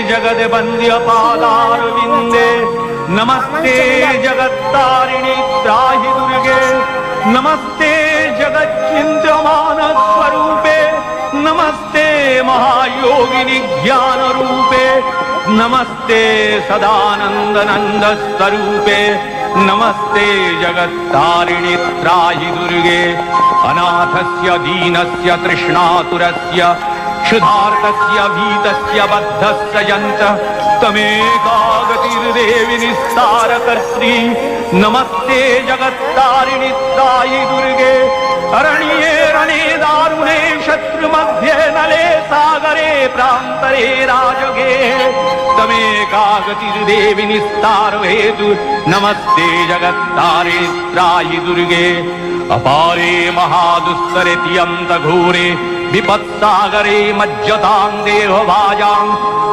जगद्वन्द्य पादारविन्दे नमस्ते जगत्तारिणि त्राहि दुर्गे नमस्ते जगच्चिन्त्यमान स्वरूपे नमस्ते महायोगिनि ज्ञान रूपे नमस्ते सदानंद नंद स्वरूपे नमस्ते जगत्तारिणि त्राहि दुर्गे अनाथस्य दीनस्य तृष्णातुरस्य क्षुधार्तस्य भीतस्य बद्धस्य यञ्च तमेकागतिर्देवि निस्तारकर्त्री नमस्ते जगत्तारिणि त्राहि दुर्गे अरण्ये रणे दारुणे शत्रुमध्ये नले सागरे प्रान्तरे राजगे तमेकागतिर्देवि निस्तार हेतु नमस्ते जगत्तारिणि त्राहि दुर्गे अपारे महादुस्तरे तियन्तघोरे विपत्सागरे मज्जतां देहभाजां